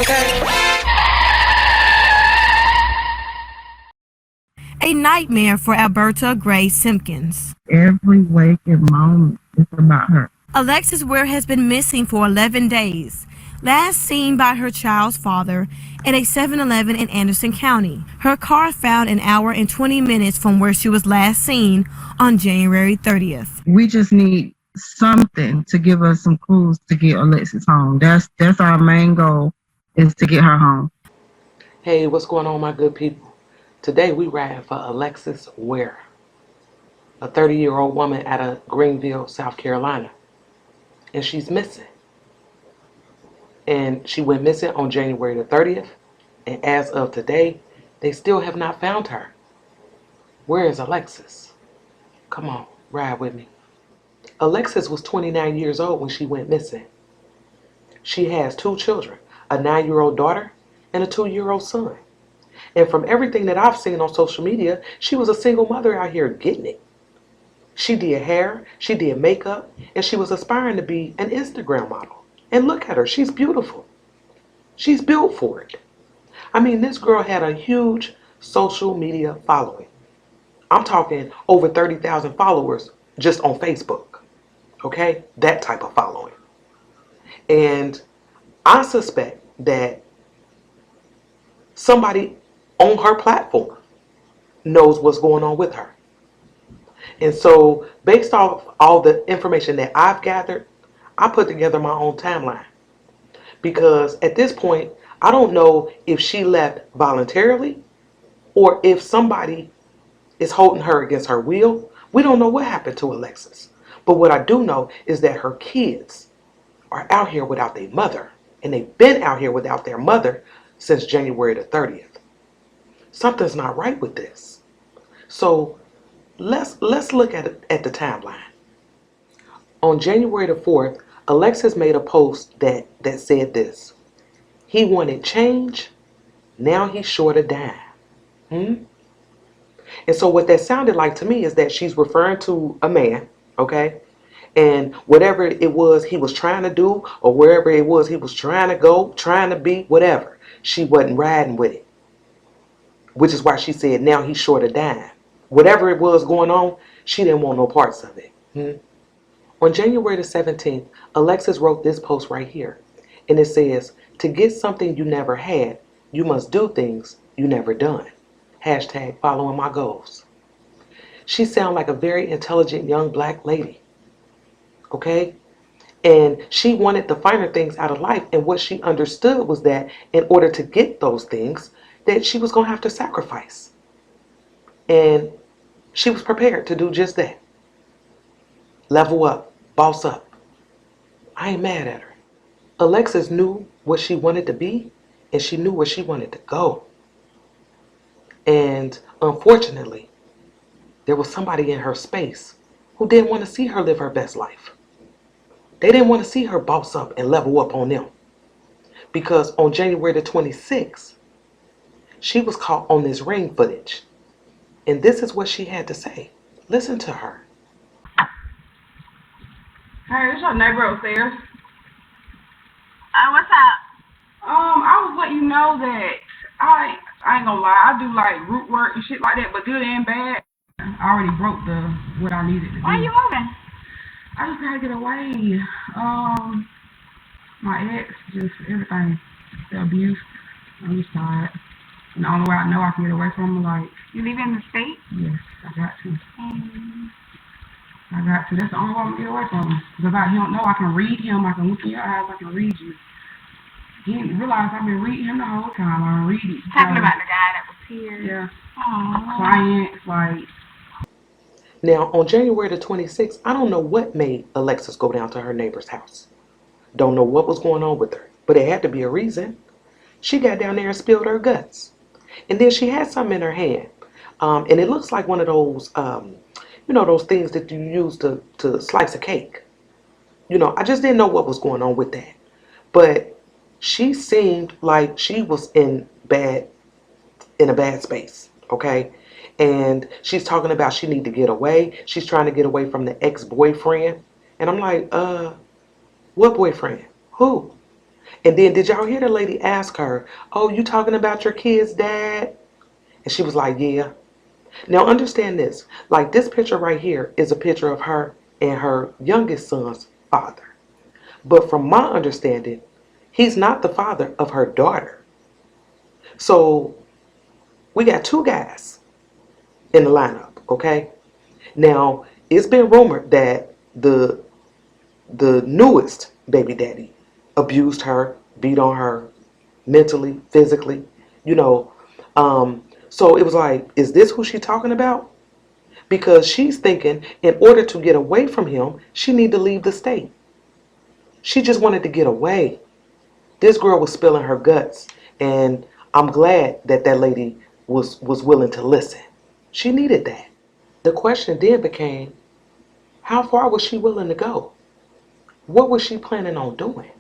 okay? A nightmare for Alberta Gray Simpkins. Every waking moment is about her. Alexis Ware has been missing for 11 days. Last seen by her child's father at a 7-Eleven in Anderson County. Her car found an hour and 20 minutes from where she was last seen on January 30th. We just need something to give us some clues to get Alexis home. That's our main goal, is to get her home. Hey, what's going on, my good people? Today we riding for ALEXIS WARE, a 30-year-old woman out of Greenville, South Carolina. And she's missing. And she went missing on January the 30th. And as of today, they still have not found her. Where is Alexis? Come on, ride with me. Alexis was 29 years old when she went missing. She has 2 children, a 9-year-old daughter and a 2-year-old son. And from everything that I've seen on social media, she was a single mother out here getting it. She did hair, she did makeup, and she was aspiring to be an Instagram model. And look at her, she's beautiful. She's built for it. I mean, this girl had a huge social media following. I'm talking over 30,000 followers just on Facebook. Okay? That type of following. And I suspect that somebody on her platform knows what's going on with her. And so, based off all the information that I've gathered, I put together my own timeline. Because at this point, I don't know if she left voluntarily or if somebody is holding her against her will. We don't know what happened to Alexis. But what I do know is that her kids are out here without their mother. And they've been out here without their mother since January the 30th. Something's not right with this. So let's look at the timeline. On January the 4th, Alexis made a post that said this. He wanted change, now he's short a dime. And so what that sounded like to me is that she's referring to a man, okay? And whatever it was he was trying to do, or wherever it was he was trying to go, trying to be, whatever, she wasn't riding with it. Which is why she said, now he's short a dime. Whatever it was going on, she didn't want no parts of it. On January the 17th, Alexis wrote this post right here. And it says, to get something you never had, you must do things you never done. Hashtag following my goals. She sounds like a very intelligent young black lady. Okay? And she wanted the finer things out of life. And what she understood was that in order to get those things, that she was going to have to sacrifice. And she was prepared to do just that. Level up. Boss up. I ain't mad at her. Alexis knew what she wanted to be, and she knew where she wanted to go. And unfortunately, there was somebody in her space who didn't want to see her live her best life. They didn't want to see her boss up and level up on them. Because on January the 26th, she was caught on this ring footage. And this is what she had to say. Listen to her. Hey, it's your neighbor upstairs. What's up? I was letting you know that I ain't gonna lie, I do like root work and shit like that, but good and bad. I already broke what I needed to do. Why are you moving? I just gotta get away. My ex, just everything, the abuse. I'm just tired. And the only way I know I can get away from him, like, You leaving the state? yes, I got to. I got to. That's the only way I'm gonna get away from him. Because if I don't know, I can read him. I can look in your eyes. I can read you. He didn't realize I've been reading him the whole time. I'm reading. Talking about the guy that was here. Yeah. Aww. Clients, like. Now, on January the 26th, I don't know what made Alexis go down to her neighbor's house. Don't know what was going on with her. But it had to be a reason. She got down there and spilled her guts. And then she had something in her hand. And it looks like one of those, those things that you use to slice a cake. I just didn't know what was going on with that. But she seemed like she was in a bad space, okay? And she's talking about she need to get away. She's trying to get away from the ex-boyfriend. And I'm like, what boyfriend? Who? And then did y'all hear the lady ask her, "Oh, you talking about your kids, Dad?" And she was like, "Yeah." Now understand this. Like this picture right here is a picture of her and her youngest son's father. But from my understanding, he's not the father of her daughter. So we got two guys in the lineup, okay? Now, it's been rumored that the newest baby daddy abused her, beat on her mentally, physically, you know. So it was like, is this who she's talking about? Because she's thinking in order to get away from him, she need to leave the state. She just wanted to get away. This girl was spilling her guts, and I'm glad that that lady was willing to listen. She needed that. The question then became, how far was she willing to go? What was she planning on doing?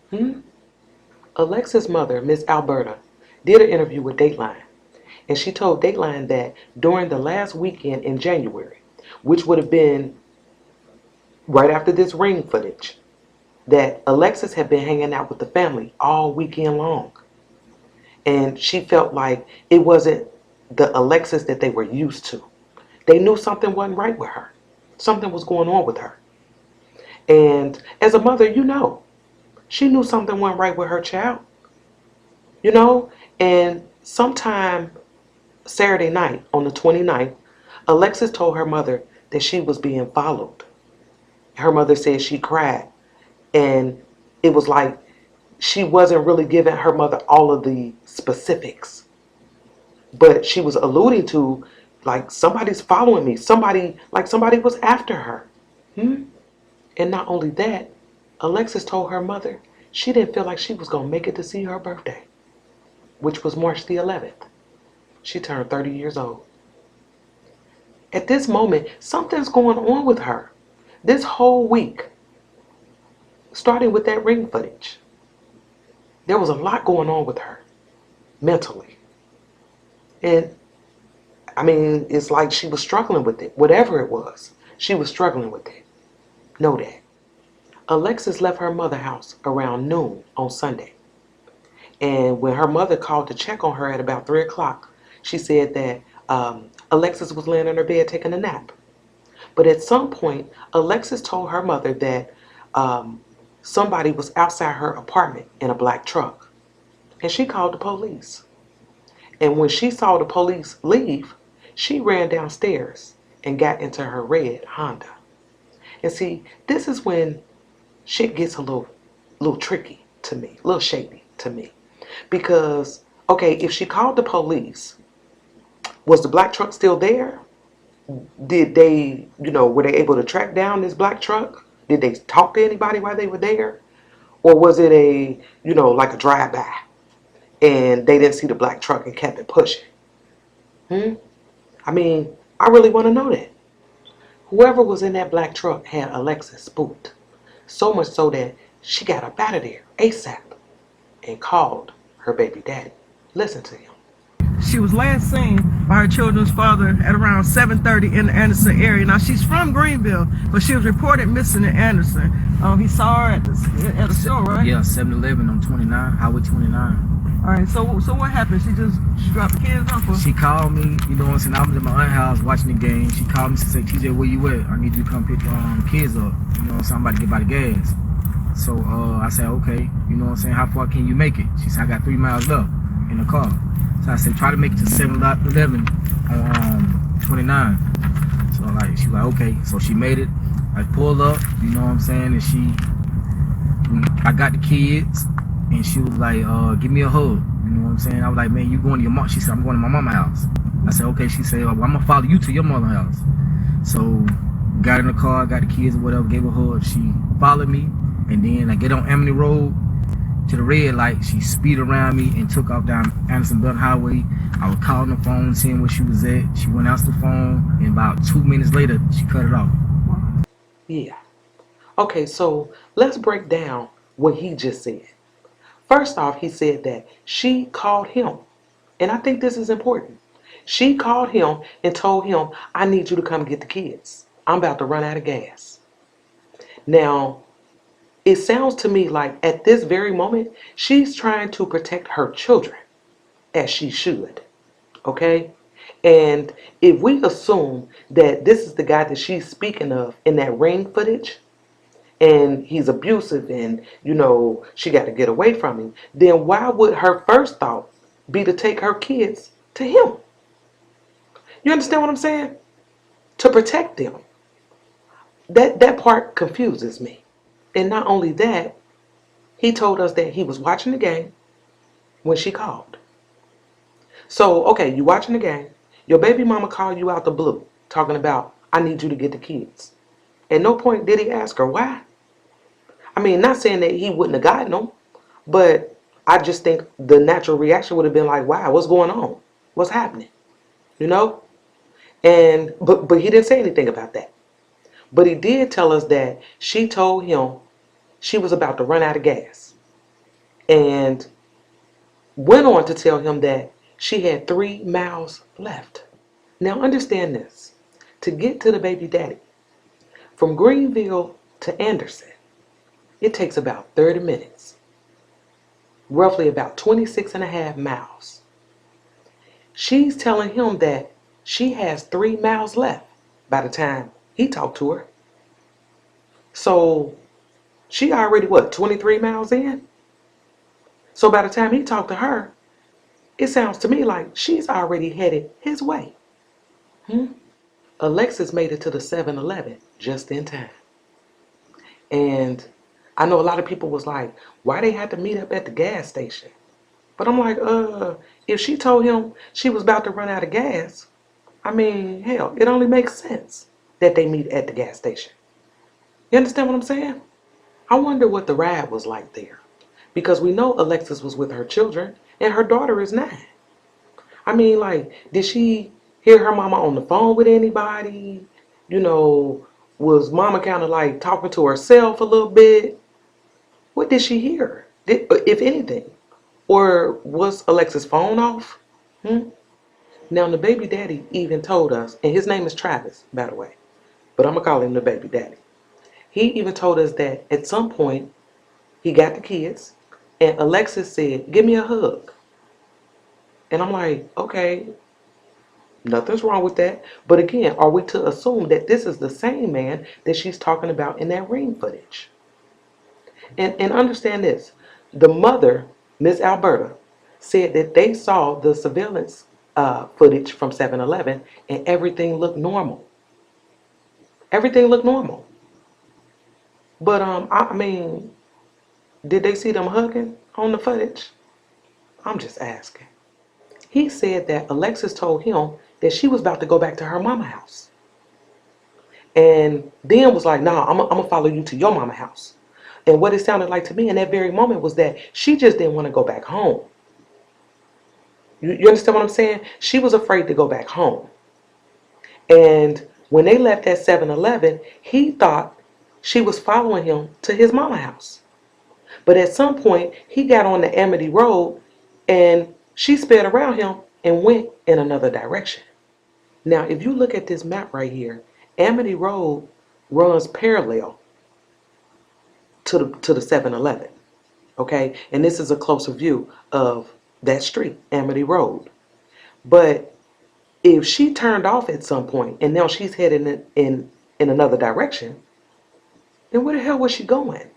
Hmm? Alexis' mother, Miss Alberta, did an interview with Dateline, and she told Dateline that during the last weekend in January, which would have been right after this ring footage, that Alexis had been hanging out with the family all weekend long. And she felt like it wasn't the Alexis that they were used to. They knew something wasn't right with her. Something was going on with her. And as a mother, you know, she knew something wasn't right with her child, you know? And sometime Saturday night on the 29th, Alexis told her mother that she was being followed. Her mother said she cried. And it was like she wasn't really giving her mother all of the specifics. But she was alluding to, like, somebody's following me. Somebody was after her. Hmm? And not only that, Alexis told her mother she didn't feel like she was going to make it to see her birthday, which was March the 11th. She turned 30 years old. At this moment, something's going on with her. This whole week, starting with that ring footage, there was a lot going on with her mentally. And I mean, it's like she was struggling with it. Whatever it was, she was struggling with it. Know that. Alexis left her mother's house around noon on Sunday. And when her mother called to check on her at about 3 o'clock, she said that Alexis was laying in her bed taking a nap. But at some point, Alexis told her mother that somebody was outside her apartment in a black truck. And she called the police. And when she saw the police leave, she ran downstairs and got into her red Honda. And see, this is when shit gets a little tricky to me, a little shady to me. Because, okay, if she called the police, was the black truck still there? Did they, were they able to track down this black truck? Did they talk to anybody while they were there? Or was it like a drive-by and they didn't see the black truck and kept it pushing? I mean, I really want to know that. Whoever was in that black truck had Alexis spooked. So much so that she got up out of there ASAP and called her baby daddy. Listen to him. She was last seen by her children's father at around 7:30 in the Anderson area. Now, she's from Greenville, but she was reported missing in Anderson. He saw her at the store, right? Yeah, 7-Eleven on 29, Highway 29. All right, so what happened? She dropped the kids off? She called me, you know what I'm saying? I was at my aunt's house watching the game. She called me and said, TJ, where you at? I need you to come pick the kids up. You know what I'm saying? I'm about to get by the gas. So I said, okay, you know what I'm saying? How far can you make it? She said, I got 3 miles left in the car. So I said, try to make it to 7-Eleven on 29. So she was like, okay. So she made it. I pulled up, you know what I'm saying? And I got the kids, and she was like, give me a hug. You know what I'm saying? I was like, man, you going to your mom? She said, I'm going to my mama's house. I said, okay. She said, well, I'm going to follow you to your mother's house. So got in the car, got the kids or whatever, gave her a hug. She followed me, and then I get on Emily Road to the red light. She speed around me and took off down Anderson Belt Highway. I was calling the phone, seeing where she was at. She went out the phone, and about 2 minutes later, she cut it off. Yeah. Okay, so let's break down what he just said. First off, he said that she called him. And I think this is important. She called him and told him, I need you to come get the kids. I'm about to run out of gas. Now, it sounds to me like at this very moment, she's trying to protect her children as she should. Okay? And if we assume that this is the guy that she's speaking of in that ring footage, and he's abusive and, she got to get away from him, then why would her first thought be to take her kids to him? You understand what I'm saying? To protect them. That part confuses me. And not only that, he told us that he was watching the game when she called. So, okay, you watching the game. Your baby mama called you out the blue, talking about, I need you to get the kids. At no point did he ask her why. I mean, not saying that he wouldn't have gotten them, but I just think the natural reaction would have been like, wow, what's going on? What's happening? You know? And but he didn't say anything about that. But he did tell us that she told him she was about to run out of gas. And went on to tell him that she had 3 miles left. Now understand this. To get to the baby daddy, from Greenville to Anderson, it takes about 30 minutes. Roughly about 26 and a half miles. She's telling him that she has 3 miles left by the time he talked to her. So she already, 23 miles in? So by the time he talked to her, it sounds to me like she's already headed his way. Alexis made it to the 7-Eleven just in time. And I know a lot of people was like, why they had to meet up at the gas station? But I'm like, if she told him she was about to run out of gas, I mean, hell, it only makes sense that they meet at the gas station. You understand what I'm saying? I wonder what the ride was like there. Because we know Alexis was with her children, and her daughter is 9. I mean, like, did she hear her mama on the phone with anybody? Was mama kind of like talking to herself a little bit? What did she hear, if anything? Or was Alexis' phone off? Now, the baby daddy even told us, and his name is Travis, by the way, but I'm going to call him the baby daddy. He even told us that at some point, he got the kids, and Alexis said, give me a hug. And I'm like, okay, nothing's wrong with that. But again, are we to assume that this is the same man that she's talking about in that ring footage? And understand this. The mother, Miss Alberta, said that they saw the surveillance footage from 7-Eleven and everything looked normal. Everything looked normal. But, I mean, did they see them hugging on the footage? I'm just asking. He said that Alexis told him that she was about to go back to her mama house. And then was like, nah, I'm going to follow you to your mama house. And what it sounded like to me in that very moment was that she just didn't want to go back home. You understand what I'm saying? She was afraid to go back home. And when they left that 7-Eleven, he thought she was following him to his mama house. But at some point, he got on the Amity Road and she sped around him and went in another direction. Now, if you look at this map right here, Amity Road runs parallel to the 7-Eleven. Okay? And this is a closer view of that street, Amity Road. But if she turned off at some point and now she's heading in another direction, then where the hell was she going?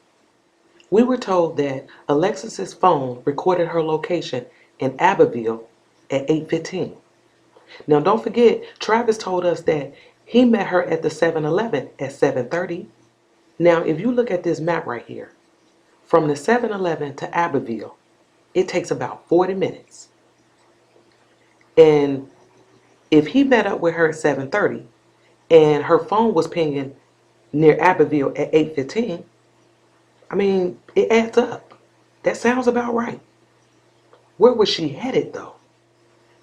We were told that Alexis's phone recorded her location in Abbeville at 8:15. Now don't forget, Travis told us that he met her at the 7-Eleven at 7:30. Now if you look at this map right here, from the 7-Eleven to Abbeville, it takes about 40 minutes. And if he met up with her at 7:30 and her phone was pinging near Abbeville at 8:15, I mean, it adds up. That sounds about right. Where was she headed though?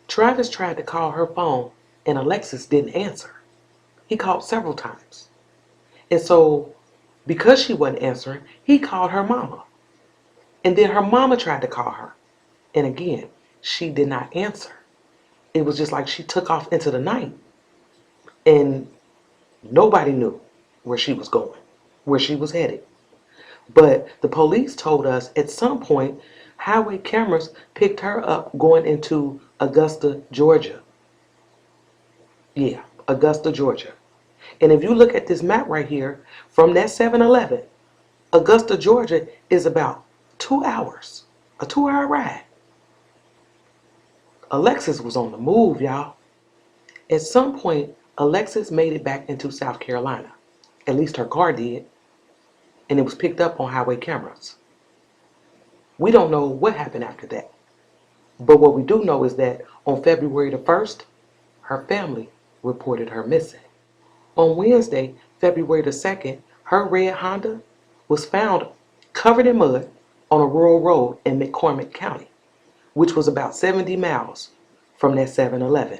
Travis tried to call her phone and Alexis didn't answer. He called several times. And so, because she wasn't answering, he called her mama. And then her mama tried to call her. And again, she did not answer. It was just like she took off into the night. And nobody knew where she was going, where she was headed. But the police told us at some point highway cameras picked her up going into Augusta, Georgia. Yeah, Augusta, Georgia. And if you look at this map right here, from that 7-Eleven, Augusta, Georgia is about 2 hours, a 2-hour ride. Alexis was on the move, y'all. At some point, Alexis made it back into South Carolina. At least her car did. And it was picked up on highway cameras. We don't know what happened after that. But what we do know is that on February the 1st, her family reported her missing. On Wednesday, February the 2nd, her red Honda was found covered in mud on a rural road in McCormick County, which was about 70 miles from that 7-Eleven.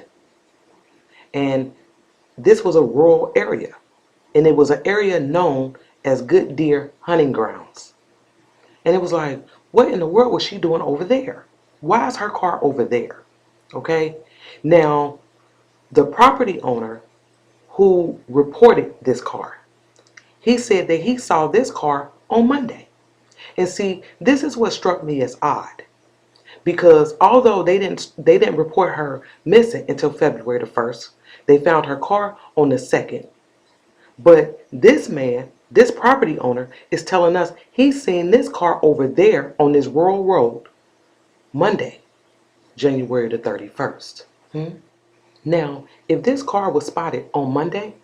And this was a rural area, and it was an area known as good deer hunting grounds. And it was like, what in the world was she doing over there? Why is her car over there? Okay, now the property owner who reported this car, he said that he saw this car on Monday. And see, this is what struck me as odd, because although they didn't report her missing until February the 1st, they found her car on the 2nd. But this man, this property owner, is telling us he's seen this car over there on this rural road Monday, January the 31st. Now, if this car was spotted on Monday,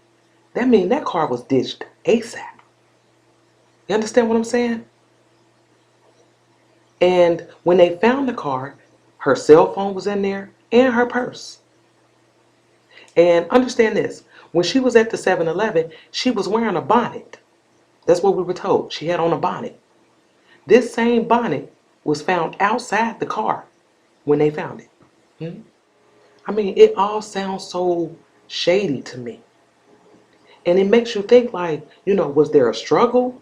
that means that car was ditched ASAP. You understand what I'm saying? And when they found the car, her cell phone was in there and her purse. And understand this, when she was at the 7-Eleven, she was wearing a bonnet. That's what we were told. She had on a bonnet. This same bonnet was found outside the car when they found it. I mean, it all sounds so shady to me. And it makes you think like, was there a struggle?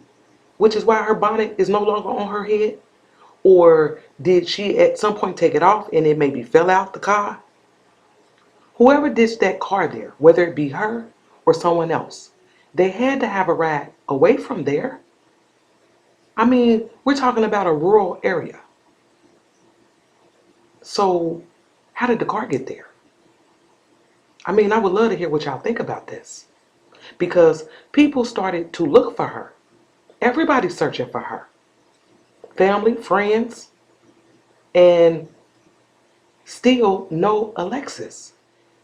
Which is why her bonnet is no longer on her head? Or did she at some point take it off and it maybe fell out the car? Whoever ditched that car there, whether it be her or someone else, they had to have a ride away from there. I mean, we're talking about a rural area. So how did the car get there? I mean, I would love to hear what y'all think about this, because people started to look for her. Everybody's searching for her. Family, friends, and still no Alexis.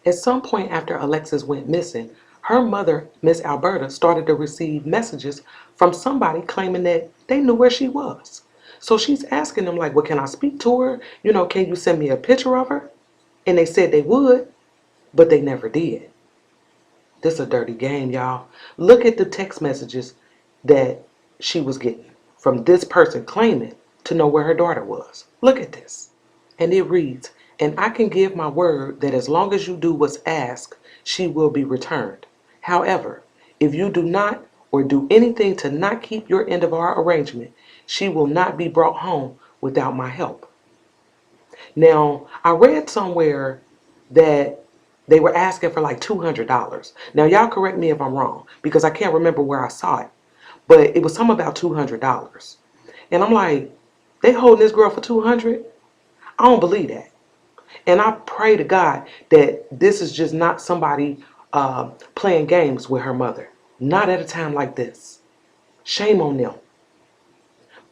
At some point after Alexis went missing, her mother, Miss Alberta, started to receive messages from somebody claiming that they knew where she was. So she's asking them like, well, can I speak to her? Can you send me a picture of her? And they said they would, but they never did. This is a dirty game, y'all. Look at the text messages that she was getting from this person claiming to know where her daughter was. Look at this. And it reads, "And I can give my word that as long as you do what's asked, she will be returned. However, if you do not or do anything to not keep your end of our arrangement, she will not be brought home without my help." Now, I read somewhere that they were asking for like $200. Now, y'all correct me if I'm wrong, because I can't remember where I saw it, but it was something about $200. And I'm like, they holding this girl for $200? I don't believe that. And I pray to God that this is just not somebody playing games with her mother. Not at a time like this. Shame on them.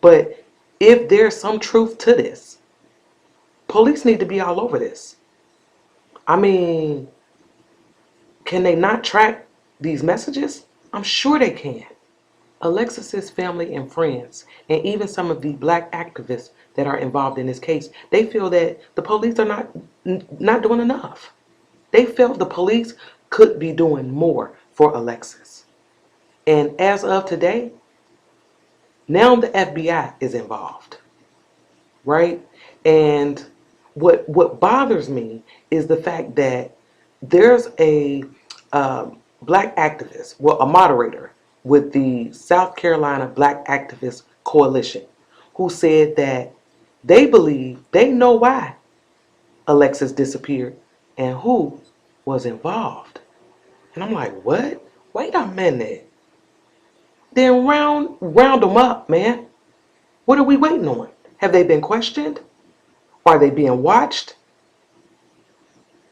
But if there's some truth to this, police need to be all over this. I mean, can they not track these messages? I'm sure they can. Alexis's family and friends, and even some of the black activists that are involved in this case, they feel that the police are not doing enough. They felt the police could be doing more for Alexis. And as of today, now the FBI is involved, right? And what bothers me is the fact that there's a black activist, well, a moderator with the South Carolina Black Activist Coalition, who said that they believe they know why Alexis disappeared and who was involved. And I'm like, what? Wait a minute. then round them up, man. What are we waiting on? Have they been questioned? Are they being watched?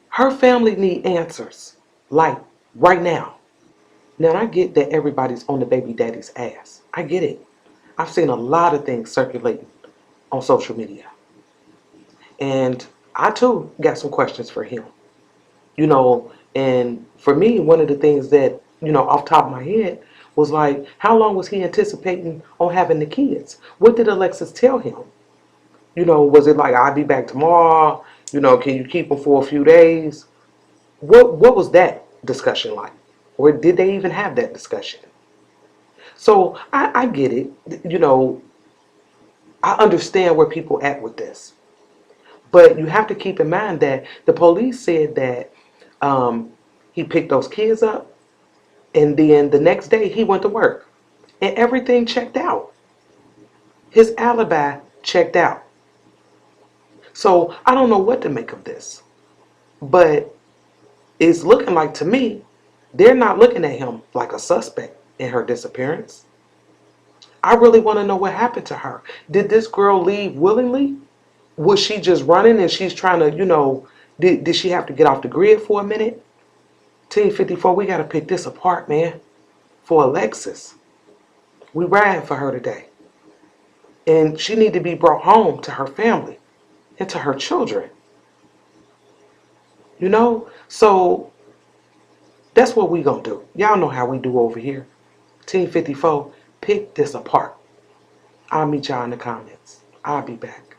Her family need answers, like right now. Now I get that everybody's on the baby daddy's ass. I get it. I've seen a lot of things circulating on social media. And I too got some questions for him. And for me, one of the things that, off the top of my head was like, how long was he anticipating on having the kids? What did Alexis tell him? Was it like, I'll be back tomorrow? Can you keep them for a few days? What was that discussion like? Or did they even have that discussion? So I get it. I understand where people at with this. But you have to keep in mind that the police said that he picked those kids up, and then the next day he went to work. And everything checked out. His alibi checked out. So I don't know what to make of this. But it's looking like, to me, they're not looking at him like a suspect in her disappearance. I really want to know what happened to her. Did this girl leave willingly? Was she just running and she's trying to, did she have to get off the grid for a minute? Team 54, we got to pick this apart, man. For Alexis. We riding for her today. And she need to be brought home to her family and to her children. So that's what we gonna do. Y'all know how we do over here. Team 54, pick this apart. I'll meet y'all in the comments. I'll be back.